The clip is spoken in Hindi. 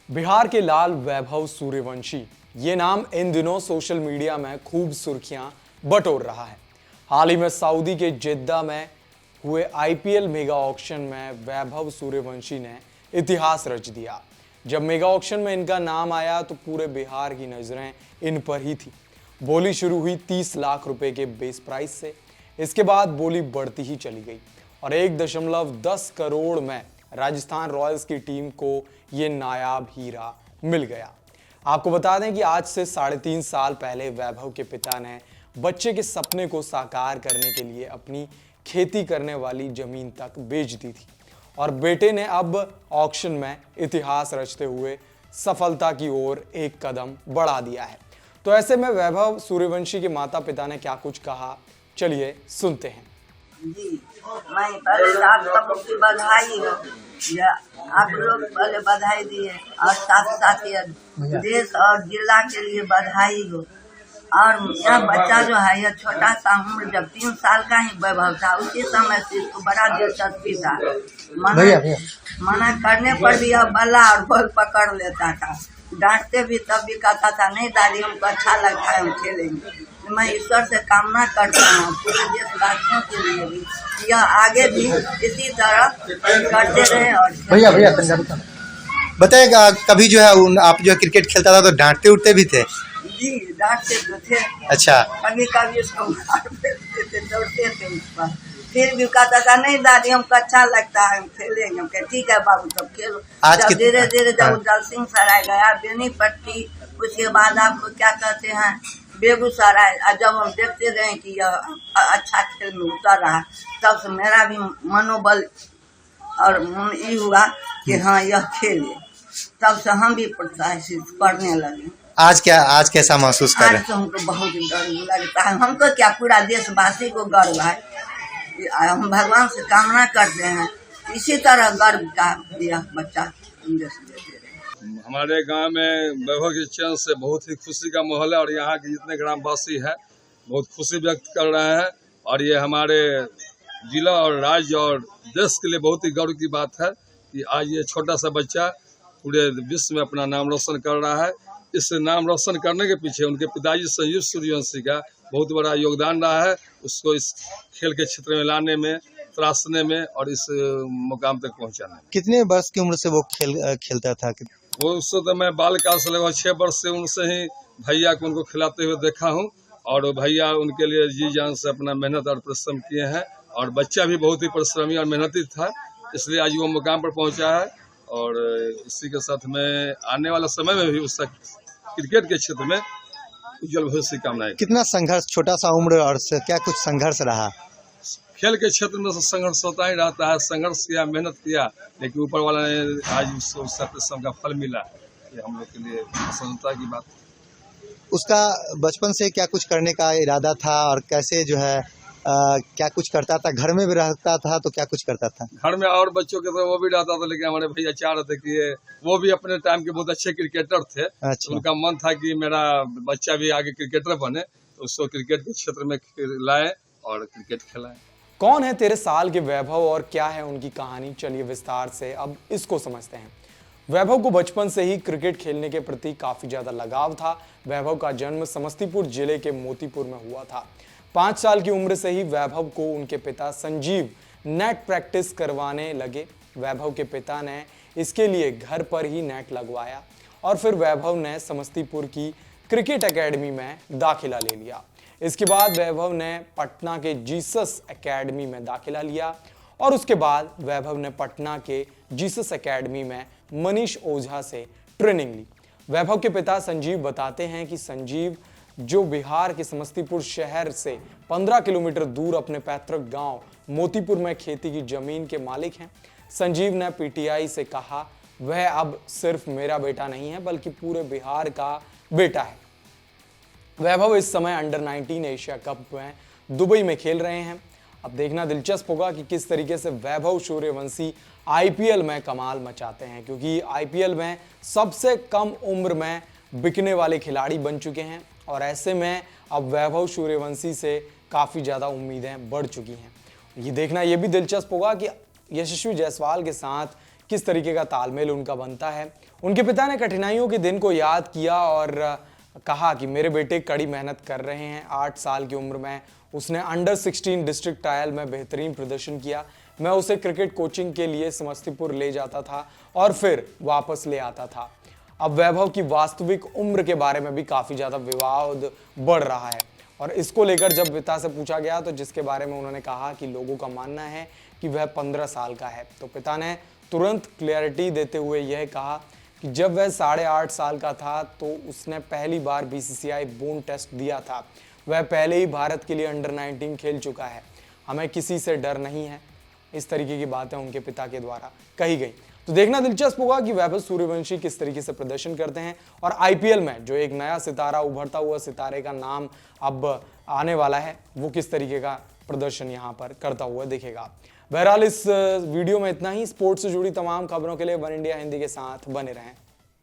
बिहार के लाल वैभव सूर्यवंशी, ये नाम इन दिनों सोशल मीडिया में खूब सुर्खियां बटोर रहा है। हाल ही में सऊदी के जिद्दा में हुए आईपीएल मेगा ऑक्शन में वैभव सूर्यवंशी ने इतिहास रच दिया। जब मेगा ऑक्शन में इनका नाम आया तो पूरे बिहार की नजरें इन पर ही थी। बोली शुरू हुई 30 लाख रुपए के बेस प्राइस से। इसके बाद बोली बढ़ती ही चली गई और 1.10 करोड़ में राजस्थान रॉयल्स की टीम को ये नायाब हीरा मिल गया। आपको बता दें कि आज से 3.5 साल पहले वैभव के पिता ने बच्चे के सपने को साकार करने के लिए अपनी खेती करने वाली जमीन तक बेच दी थी और बेटे ने अब ऑक्शन में इतिहास रचते हुए सफलता की ओर एक कदम बढ़ा दिया है। तो ऐसे में वैभव सूर्यवंशी के माता पिता ने क्या कुछ कहा, चलिए सुनते हैं। जी, मैं पहले आप सबकी बधाई हो। आप लोग पहले बधाई दिए और साथ साथ ये देश और जिला के लिए बधाई हो। और यह बच्चा जो है, यह छोटा सा उम्र जब 3 साल का ही वैभव था, उसी समय से इसको बड़ा दिलचस्पी था। मना करने पर भी यह बल्ला और बॉल पकड़ लेता था। डांटते भी तब भी कहता था, नहीं दादी हमको अच्छा लगता है, हम खेलेंगे। मैं ईश्वर से कामना करता हूँ पूरे देशवासियों के लिए भी, यह आगे भी इसी तरह करते रहे। और भैया बताएगा, कभी जो है आप जो क्रिकेट खेलता था तो डांटते उठते भी थे? जी, डांटते तो थे। अच्छा। कभी कभी उसको मार देते थे, दौड़ते थे उस पर। फिर भी कहता था, नहीं दादी हमको अच्छा लगता है, हम खेलेंगे। हम कहे ठीक है बाबू, सब खेलो। जब धीरे धीरे जब उदल सिंह सराय गया, बेनीपट्टी, उसके बाद आपको क्या कहते हैं बेगूसराय, जब हम देखते रहे कि यह अच्छा खेल में उतर रहा, तब से मेरा भी मनोबल और ये हुआ कि हाँ यह खेले। तब से हम भी प्रोत्साहित करने लगे। आज कैसा महसूस कर रहे हैं? आज तो हमको बहुत गर्व लगता है। हमको क्या, पूरा देशवासी को गर्व है। हम भगवान से कामना करते हैं इसी तरह गर्व का यह बच्चा देश देते रहे। हमारे गांव में वैभव के चयन से बहुत ही खुशी का माहौल है और यहाँ के जितने ग्रामवासी है बहुत खुशी व्यक्त कर रहे हैं। और ये हमारे जिला और राज्य और देश के लिए बहुत ही गर्व की बात है कि आज ये छोटा सा बच्चा पूरे विश्व में अपना नाम रोशन कर रहा है। इस नाम रोशन करने के पीछे उनके पिताजी संजीव सूर्यवंशी का बहुत बड़ा योगदान रहा है, उसको इस खेल के क्षेत्र में लाने में, तराशने में और इस मुकाम तक पहुंचाने में। कितने वर्ष की उम्र से वो खेलता था? वो उससे तो मैं बाल काल से लगभग 6 वर्ष से उनसे ही भैया को उनको खिलाते हुए देखा हूँ और भैया उनके लिए जी जान से अपना मेहनत और परिश्रम किए हैं और बच्चा भी बहुत ही परिश्रमी और मेहनती था, इसलिए आज वो मुकाम पर पहुंचा है। और इसी के साथ में आने वाला समय में भी उसका क्रिकेट के क्षेत्र में उज्जवल भविष्य की कामना है। कितना संघर्ष, छोटा सा उम्र और क्या कुछ संघर्ष रहा? खेल के क्षेत्र में संघर्ष होता ही रहता है, संघर्ष किया, मेहनत किया, लेकिन ऊपर वाला ने आज उसको परिश्रम का फल मिला। ये हम लोग के लिए प्रसन्नता की बात है। उसका बचपन से क्या कुछ करने का इरादा था और कैसे जो है क्या कुछ करता था? घर में भी रहता था तो क्या कुछ करता था? घर में और बच्चों के तो वो भी रहता था, लेकिन हमारे भैया चाह रहे थे कि वो भी अपने टाइम के बहुत अच्छे क्रिकेटर थे। अच्छा। उनका मन था कि मेरा बच्चा भी आगे क्रिकेटर बने, तो उसको क्रिकेट के क्षेत्र में लाए और क्रिकेट खिलाएं। कौन है 13 साल के वैभव और क्या है उनकी कहानी, चलिए विस्तार से अब इसको समझते हैं। वैभव को बचपन से ही क्रिकेट खेलने के प्रति काफी ज्यादा लगाव था। वैभव का जन्म समस्तीपुर जिले के मोतीपुर में हुआ था। 5 साल की उम्र से ही वैभव को उनके पिता संजीव नेट प्रैक्टिस करवाने लगे। वैभव के पिता ने इसके लिए घर पर ही नेट लगवाया और फिर वैभव ने समस्तीपुर की क्रिकेट एकेडमी में दाखिला ले लिया। इसके बाद वैभव ने पटना के जीसस एकेडमी में दाखिला लिया और उसके बाद वैभव ने पटना के जीसस एकेडमी में मनीष ओझा से ट्रेनिंग ली। वैभव के पिता संजीव बताते हैं कि संजीव जो बिहार के समस्तीपुर शहर से 15 किलोमीटर दूर अपने पैतृक गांव मोतीपुर में खेती की जमीन के मालिक हैं। संजीव ने पीटीआई से कहा, वह अब सिर्फ मेरा बेटा नहीं है बल्कि पूरे बिहार का बेटा है। वैभव इस समय अंडर 19 एशिया कप में दुबई में खेल रहे हैं। अब देखना दिलचस्प होगा कि किस तरीके से वैभव सूर्यवंशी आईपीएल में कमाल मचाते हैं, क्योंकि आईपीएल में सबसे कम उम्र में बिकने वाले खिलाड़ी बन चुके हैं और ऐसे में अब वैभव सूर्यवंशी से काफ़ी ज़्यादा उम्मीदें बढ़ चुकी हैं। ये देखना ये भी दिलचस्प होगा कि यशस्वी जायसवाल के साथ किस तरीके का तालमेल उनका बनता है। उनके पिता ने कठिनाइयों के दिन को याद किया और कहा कि मेरे बेटे कड़ी मेहनत कर रहे हैं। 8 साल की उम्र में उसने अंडर 16 डिस्ट्रिक्ट ट्रायल में बेहतरीन प्रदर्शन किया। मैं उसे क्रिकेट कोचिंग के लिए समस्तीपुर ले जाता था और फिर वापस ले आता था। अब वैभव की वास्तविक उम्र के बारे में भी काफी ज्यादा विवाद बढ़ रहा है और इसको लेकर जब पिता से पूछा गया तो जिसके बारे में उन्होंने कहा कि लोगों का मानना है कि वह 15 साल का है, तो पिता ने तुरंत क्लैरिटी देते हुए यह कहा कि जब वह 8.5 साल का था तो उसने पहली बार BCCI बोन टेस्ट दिया था। वह पहले ही भारत के लिए अंडर 19 खेल चुका है। हमें किसी से डर नहीं है। इस तरीके की बातें उनके पिता के द्वारा कही गई। तो देखना दिलचस्प होगा कि वैभव सूर्यवंशी किस तरीके से प्रदर्शन करते हैं और IPL में जो एक नया सितारा, उभरता हुआ सितारे का नाम अब आने वाला है, वो किस तरीके का प्रदर्शन यहाँ पर करता हुआ दिखेगा। बहरहाल इस वीडियो में इतना ही। स्पोर्ट्स से जुड़ी तमाम खबरों के लिए वन इंडिया हिंदी के साथ बने रहें।